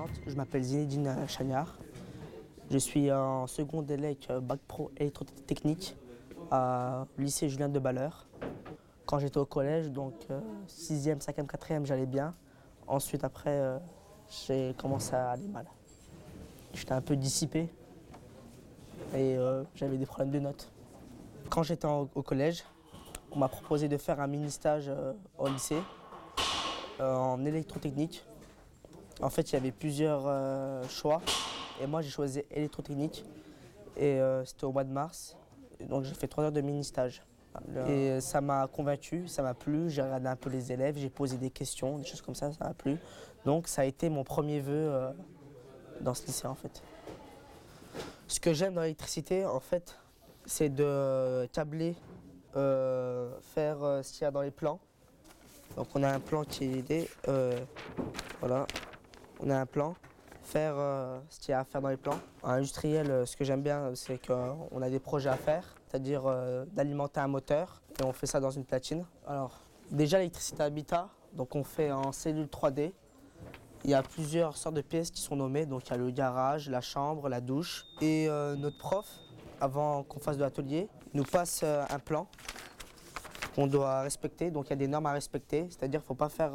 présente, je m'appelle Zinedine Chagnard. Je suis en seconde élec bac pro électrotechnique au lycée Julien de Balleur. Quand j'étais au collège, donc 6e, 5e, 4e, j'allais bien. Ensuite, après, j'ai commencé à aller mal. J'étais un peu dissipé et j'avais des problèmes de notes. Quand j'étais au collège, on m'a proposé de faire un mini-stage au lycée en électrotechnique. En fait, il y avait plusieurs choix et moi j'ai choisi électrotechnique et c'était au mois de mars. Donc j'ai fait 3 heures de mini-stage. Et ça m'a convaincu, ça m'a plu, j'ai regardé un peu les élèves, j'ai posé des questions, des choses comme ça m'a plu. Donc ça a été mon premier vœu dans ce lycée en fait. Ce que j'aime dans l'électricité en fait, c'est de câbler, faire ce qu'il y a dans les plans. Donc on a un plan qui est aidé, voilà, on a un plan, faire ce qu'il y a à faire dans les plans. En industriel, ce que j'aime bien, c'est qu'on a des projets à faire, c'est-à-dire d'alimenter un moteur et on fait ça dans une platine. Alors déjà l'électricité habitat, donc on fait en cellule 3D. Il y a plusieurs sortes de pièces qui sont nommées, donc il y a le garage, la chambre, la douche. Et notre prof, avant qu'on fasse de l'atelier, nous passe un plan qu'on doit respecter, donc il y a des normes à respecter, c'est-à-dire qu'il ne faut pas faire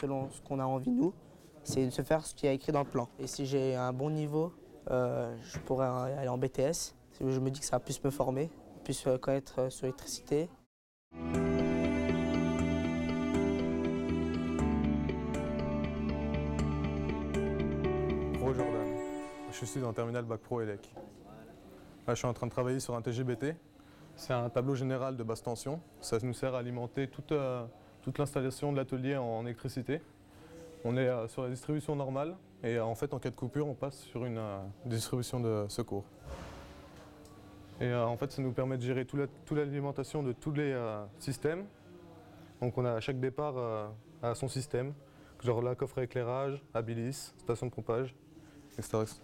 selon ce qu'on a envie nous, c'est de se faire ce qui est écrit dans le plan. Et si j'ai un bon niveau, je pourrais aller en BTS, je me dis que ça va plus me former, plus connaître sur l'électricité. Jordan. Je suis en terminale bac pro élec. Là, je suis en train de travailler sur un TGBT. C'est un tableau général de basse tension. Ça nous sert à alimenter toute l'installation de l'atelier en électricité. On est sur la distribution normale et en fait en cas de coupure on passe sur une distribution de secours. Et en fait ça nous permet de gérer toute l'alimentation de tous les systèmes. Donc on a chaque départ à son système, genre là coffret éclairage, habilis, station de pompage, etc. etc.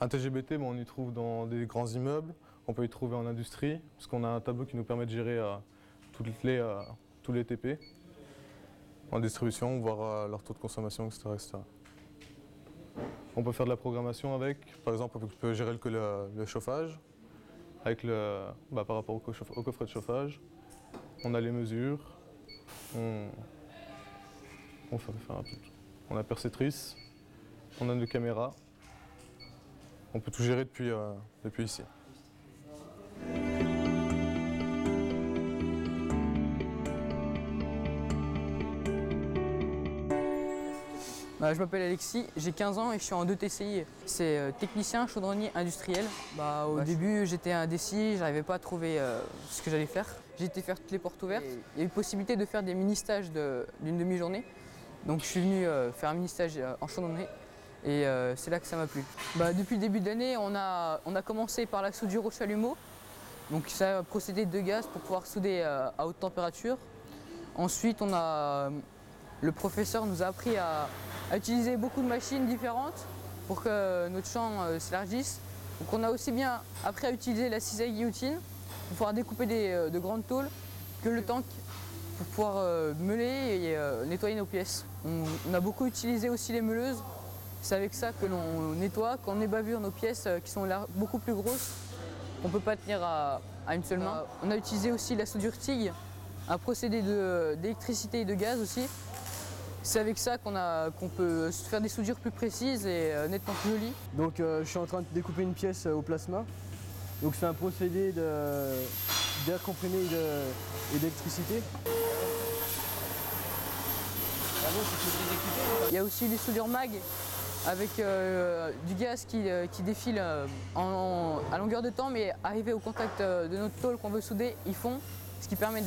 Un TGBT, on y trouve dans des grands immeubles, on peut y trouver en industrie, parce qu'on a un tableau qui nous permet de gérer tous les TP en distribution, voir leur taux de consommation, etc., etc. On peut faire de la programmation avec, par exemple, on peut gérer le chauffage, avec par rapport au coffret de chauffage. On a les mesures, on a la perceptrice, on a nos caméras. On peut tout gérer depuis ici. Je m'appelle Alexis, j'ai 15 ans et je suis en 2 TCI. C'est technicien chaudronnier industriel. Au début j'étais indécis, j'arrivais pas à trouver ce que j'allais faire. J'ai été faire toutes les portes ouvertes. Il y a eu possibilité de faire des mini-stages d'une demi-journée. Donc je suis venu faire un mini-stage en chaudronnerie et c'est là que ça m'a plu. Depuis le début de l'année, on a commencé par la soudure au chalumeau. Donc ça a procédé de gaz pour pouvoir souder à haute température. Ensuite, le professeur nous a appris à utiliser beaucoup de machines différentes pour que notre champ s'élargisse. Donc on a aussi bien appris à utiliser la cisaille guillotine pour pouvoir découper de grandes tôles que le tank pour pouvoir meuler et nettoyer nos pièces. On a beaucoup utilisé aussi les meuleuses. C'est avec ça que l'on nettoie quand on ébavure nos pièces qui sont beaucoup plus grosses. On ne peut pas tenir à une seule main. On a utilisé aussi la soudure TIG, un procédé d'électricité et de gaz aussi. C'est avec ça qu'on peut faire des soudures plus précises et nettement plus jolies. Donc je suis en train de découper une pièce au plasma. Donc c'est un procédé d'air comprimé et d'électricité. Il y a aussi les soudures MAG avec du gaz qui défile à longueur de temps, mais arrivé au contact de notre tôle qu'on veut souder, ils font, ce qui permet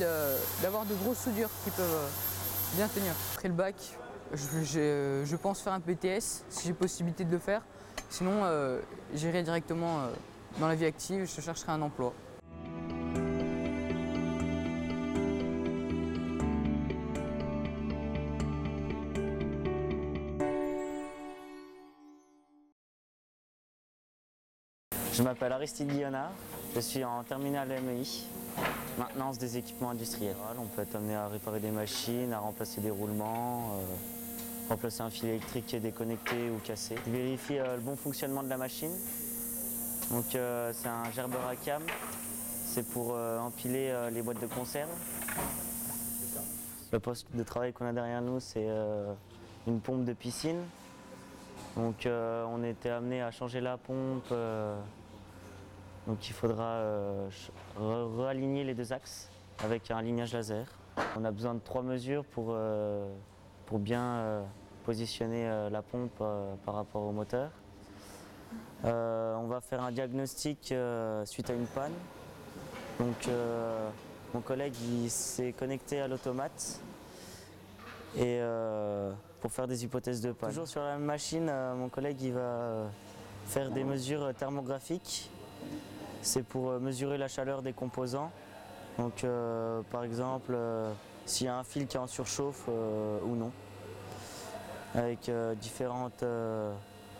d'avoir de grosses soudures qui peuvent bien tenir. Après le bac, je pense faire un BTS si j'ai possibilité de le faire. Sinon, j'irai directement dans la vie active, je chercherai un emploi. Je m'appelle Aristide Guillonard, je suis en terminale MEI, maintenance des équipements industriels. On peut être amené à réparer des machines, à remplacer des roulements, remplacer un fil électrique qui est déconnecté ou cassé. Je vérifie le bon fonctionnement de la machine. Donc c'est un gerbeur à cam, c'est pour empiler les boîtes de conserve. Le poste de travail qu'on a derrière nous, c'est une pompe de piscine. Donc on était amené à changer la pompe. Donc il faudra réaligner les deux axes avec un alignage laser. On a besoin de 3 mesures pour bien positionner la pompe par rapport au moteur. On va faire un diagnostic suite à une panne. Donc mon collègue s'est connecté à l'automate et pour faire des hypothèses de panne. Toujours sur la même machine, mon collègue il va faire des mesures thermographiques. C'est pour mesurer la chaleur des composants. Donc par exemple, s'il y a un fil qui est en surchauffe ou non. Avec différentes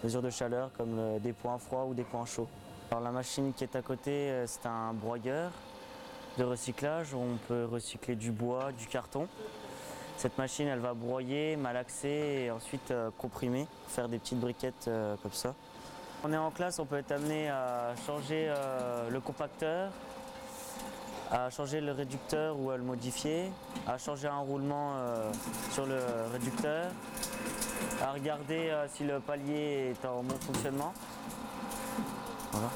mesures de chaleur comme des points froids ou des points chauds. Alors la machine qui est à côté, c'est un broyeur de recyclage. On peut recycler du bois, du carton. Cette machine, elle va broyer, malaxer et ensuite comprimer, faire des petites briquettes comme ça. On est en classe, on peut être amené à changer le compacteur, à changer le réducteur ou à le modifier, à changer un roulement sur le réducteur, à regarder si le palier est en bon fonctionnement. Voilà.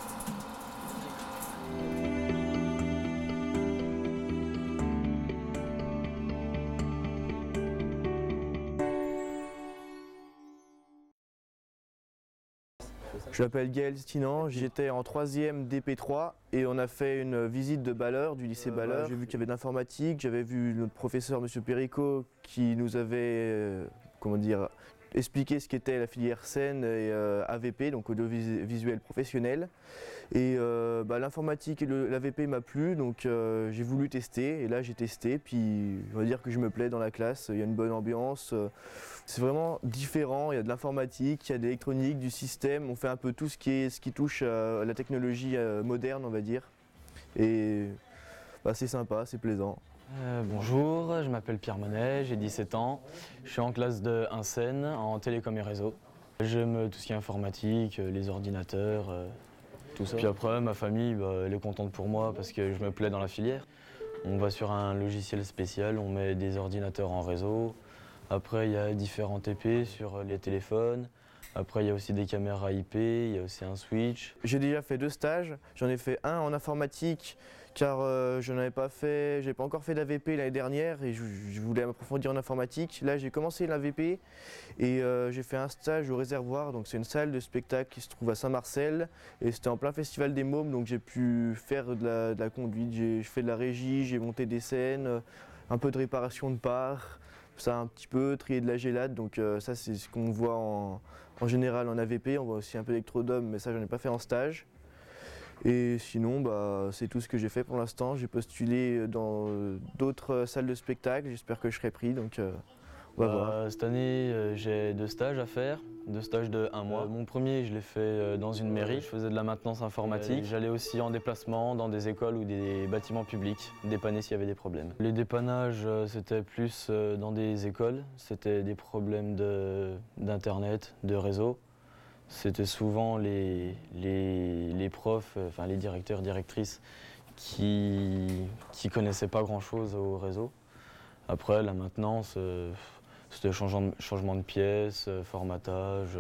Je m'appelle Gaël Stinan, j'étais en 3e DP3 et on a fait une visite de Balleur, du lycée Balleur. J'ai vu qu'il y avait de l'informatique, j'avais vu notre professeur M. Péricot qui nous avait expliqué ce qu'était la filière SEN et AVP, donc audiovisuel professionnel. Et l'informatique et l'AVP m'a plu, donc j'ai voulu tester et là j'ai testé, puis on va dire que je me plais dans la classe, il y a une bonne ambiance. C'est vraiment différent, il y a de l'informatique, il y a de l'électronique, du système, on fait un peu tout ce qui touche à la technologie moderne, on va dire. Et c'est sympa, c'est plaisant. Bonjour, je m'appelle Pierre Monet, j'ai 17 ans, je suis en classe de 1SEN en télécom et réseau. J'aime tout ce qui est informatique, les ordinateurs, tout ça. Puis après, ma famille, elle est contente pour moi parce que je me plais dans la filière. On va sur un logiciel spécial, on met des ordinateurs en réseau. Après, il y a différents TP sur les téléphones. Après, il y a aussi des caméras IP, il y a aussi un switch. J'ai déjà fait 2 stages. J'en ai fait un en informatique car je n'avais pas fait, j'ai pas encore fait d'AVP l'année dernière et je voulais m'approfondir en informatique. Là, j'ai commencé l'AVP et j'ai fait un stage au Réservoir. Donc c'est une salle de spectacle qui se trouve à Saint-Marcel et c'était en plein festival des Mômes. Donc j'ai pu faire de la conduite, j'ai fait de la régie, j'ai monté des scènes, un peu de réparation de parts. Ça un petit peu, trier de la gélade, donc ça c'est ce qu'on voit en général en AVP, on voit aussi un peu d'électrodome, mais ça j'en ai pas fait en stage. Et sinon c'est tout ce que j'ai fait pour l'instant, j'ai postulé dans d'autres salles de spectacle, j'espère que je serai pris, donc on va voir. Cette année j'ai 2 stages à faire, 2 stages de 1 mois. Mon premier je l'ai fait dans une mairie, je faisais de la maintenance informatique. J'allais aussi en déplacement dans des écoles ou des bâtiments publics, dépanner s'il y avait des problèmes. Les dépannages c'était plus dans des écoles, c'était des problèmes d'internet, de réseau. C'était souvent les profs, enfin les directeurs, directrices qui connaissaient pas grand chose au réseau. Après la maintenance, c'était changement de pièces, formatage.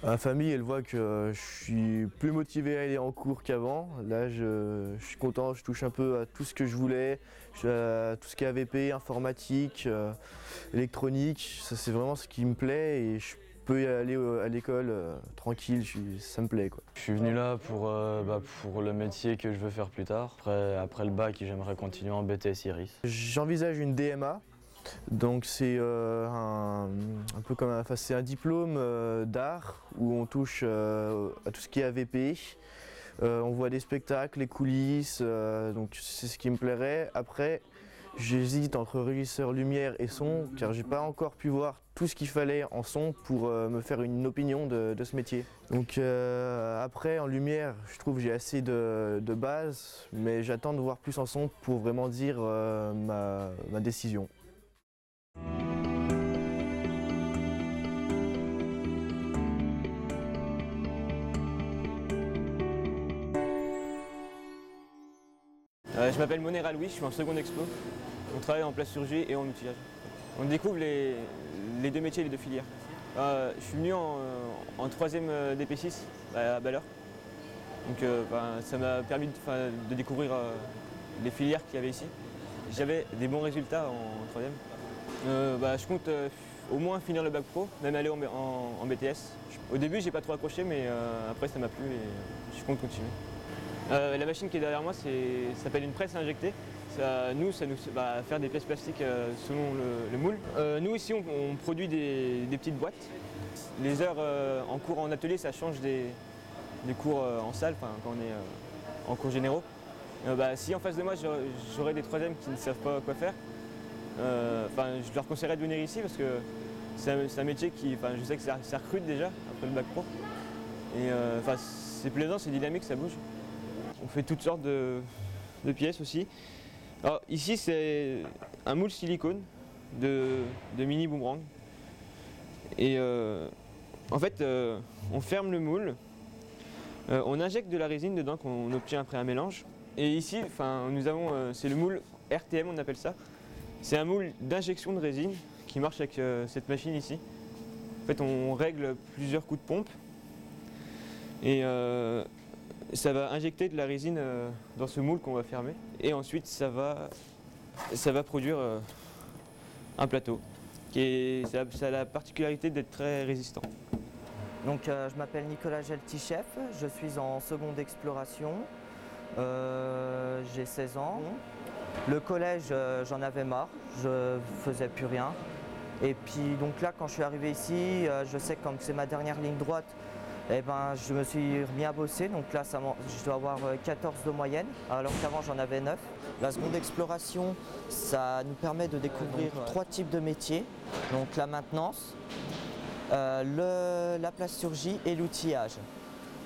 Ma famille, elle voit que je suis plus motivé à aller en cours qu'avant. Là, je suis content, je touche un peu à tout ce que je voulais, à tout ce qui est AVP, informatique, électronique. Ça, c'est vraiment ce qui me plaît et je peux y aller à l'école tranquille, ça me plaît, quoi. Je suis venu là pour le métier que je veux faire plus tard. Après le bac, j'aimerais continuer en BTS Iris. J'envisage une DMA. Donc c'est un peu comme c'est un diplôme d'art où on touche à tout ce qui est AVP. On voit des spectacles, les coulisses, donc c'est ce qui me plairait. Après, j'hésite entre régisseur lumière et son car j'ai pas encore pu voir tout ce qu'il fallait en son pour me faire une opinion de ce métier. Donc après en lumière, je trouve que j'ai assez de base, mais j'attends de voir plus en son pour vraiment dire ma décision. Je m'appelle Moner Aloui, je suis en seconde expo. On travaille en plasturgie et en outillage. On découvre les deux métiers et les deux filières. Je suis venu en troisième DP6 à Balleur. Donc ça m'a permis de découvrir les filières qu'il y avait ici. J'avais des bons résultats en troisième. Je compte au moins finir le bac pro, même aller en BTS. Au début, j'ai pas trop accroché, mais après ça m'a plu et je compte continuer. La machine qui est derrière moi, ça s'appelle une presse à injecter. Ça nous va faire des pièces plastiques selon le moule. Nous ici, on produit des petites boîtes. Les heures en cours en atelier, ça change des cours en salle, quand on est en cours généraux. Si en face de moi, j'aurais des troisièmes qui ne savent pas quoi faire, je leur conseillerais de venir ici parce que c'est un métier qui, je sais que ça recrute déjà après le bac pro. Et c'est plaisant, c'est dynamique, ça bouge. On fait toutes sortes de pièces aussi. Alors ici c'est un moule silicone de mini boomerang. Et en fait on ferme le moule, on injecte de la résine dedans qu'on obtient après un mélange. Et ici nous avons, c'est le moule RTM on appelle ça. C'est un moule d'injection de résine qui marche avec cette machine ici. En fait on règle plusieurs coups de pompe et ça va injecter de la résine dans ce moule qu'on va fermer et ensuite ça va produire un plateau ça a la particularité d'être très résistant. Donc je m'appelle Nicolas Geltichef, je suis en seconde exploration, j'ai 16 ans. Le collège j'en avais marre, je faisais plus rien. Et puis donc là quand je suis arrivé ici, je sais que comme c'est ma dernière ligne droite, je me suis remis à bosser, donc là je dois avoir 14 de moyenne, alors qu'avant j'en avais 9. La seconde exploration, ça nous permet de découvrir 3 types de métiers, donc la maintenance, la plasturgie et l'outillage.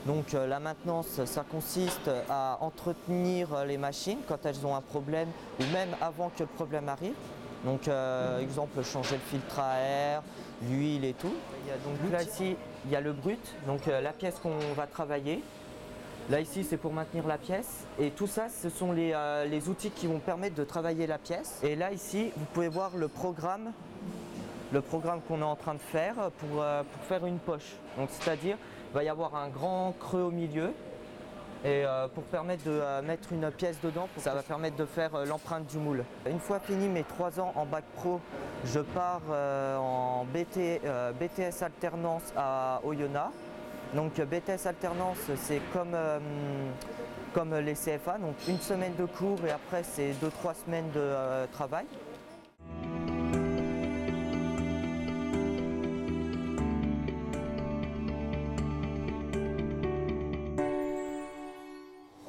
Donc la maintenance, ça consiste à entretenir les machines quand elles ont un problème ou même avant que le problème arrive. Donc exemple changer le filtre à air, l'huile et tout. Donc là ici il y a le brut, donc la pièce qu'on va travailler. Là ici c'est pour maintenir la pièce et tout ça ce sont les outils qui vont permettre de travailler la pièce. Et là ici vous pouvez voir le programme qu'on est en train de faire pour faire une poche. Donc c'est-à-dire il va y avoir un grand creux au milieu. Et pour permettre de mettre une pièce dedans, ça va permettre de faire l'empreinte du moule. Une fois fini mes 3 ans en bac pro, je pars en BTS alternance à Oyonnax. Donc BTS alternance, c'est comme les CFA, donc une semaine de cours et après c'est 2-3 semaines de travail.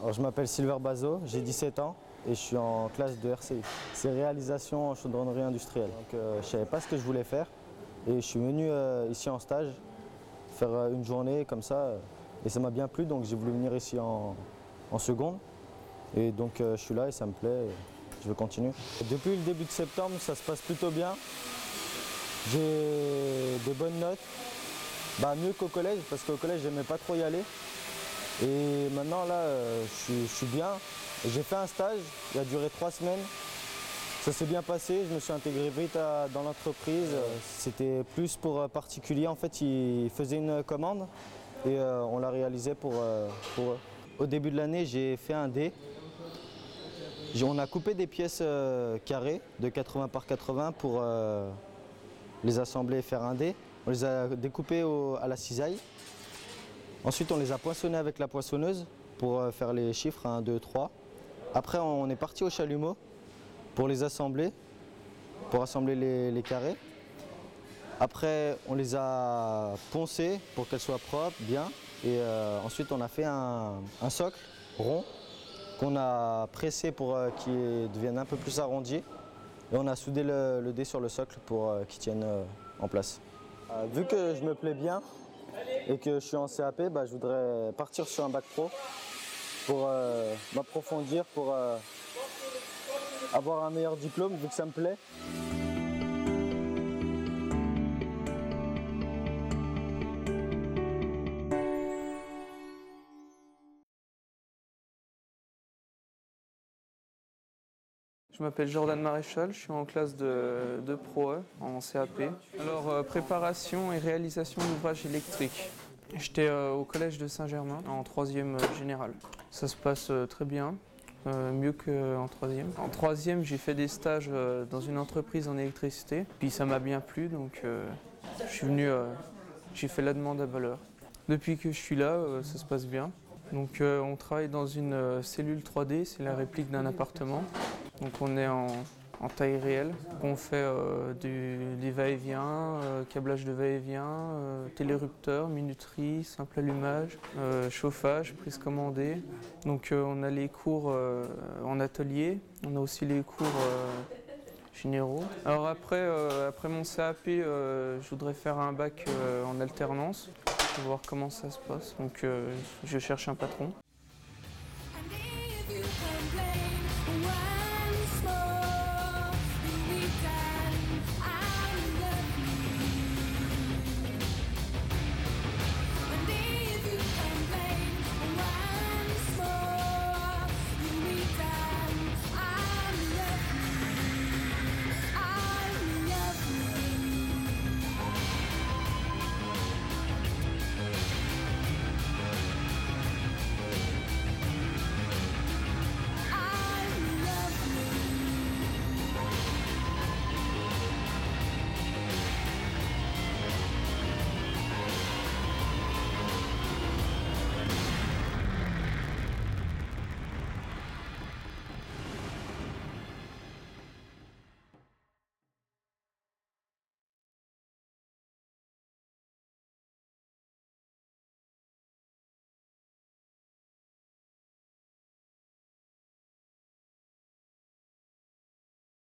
Alors, je m'appelle Silver Bazo, j'ai 17 ans et je suis en classe de RCI. C'est réalisation en chaudronnerie industrielle. Donc, je ne savais pas ce que je voulais faire et je suis venu ici en stage faire une journée comme ça et ça m'a bien plu, donc j'ai voulu venir ici en seconde et donc je suis là et ça me plaît et je veux continuer. Depuis le début de septembre, ça se passe plutôt bien. J'ai des bonnes notes, mieux qu'au collège parce qu'au collège j'aimais pas trop y aller. Et maintenant là, je suis bien. J'ai fait un stage, il a duré 3 semaines. Ça s'est bien passé, je me suis intégré vite dans l'entreprise. C'était plus pour particulier. En fait, ils faisaient une commande et on la réalisait pour eux. Au début de l'année, j'ai fait un dé. On a coupé des pièces carrées de 80 par 80 pour les assembler et faire un dé. On les a découpées à la cisaille. Ensuite, on les a poinçonnés avec la poinçonneuse pour faire les chiffres 1, 2, 3. Après, on est parti au chalumeau pour les assembler, pour assembler les carrés. Après, on les a poncés pour qu'elles soient propres, bien. Et ensuite, on a fait un socle rond qu'on a pressé pour qu'il devienne un peu plus arrondi. Et on a soudé le dé sur le socle pour qu'il tienne en place. Vu que je me plais bien, et que je suis en CAP, je voudrais partir sur un bac pro pour m'approfondir, pour avoir un meilleur diplôme vu que ça me plaît. Je m'appelle Jordan Maréchal, je suis en classe de Pro E en CAP. Alors, préparation et réalisation d'ouvrages électriques. J'étais au collège de Saint-Germain en 3e général. Ça se passe très bien, mieux qu'en 3e. En 3e, j'ai fait des stages dans une entreprise en électricité, puis ça m'a bien plu, donc je suis venu, j'ai fait la demande à Valeur. Depuis que je suis là, ça se passe bien. Donc on travaille dans une cellule 3D, c'est la réplique d'un appartement. Donc on est en taille réelle. On fait des va-et-vient, câblage de va-et-vient, télérupteur, minuterie, simple allumage, chauffage, prise commandée. Donc on a les cours en atelier, on a aussi les cours généraux. Alors après mon CAP, je voudrais faire un bac en alternance. Voir comment ça se passe. Donc je cherche un patron.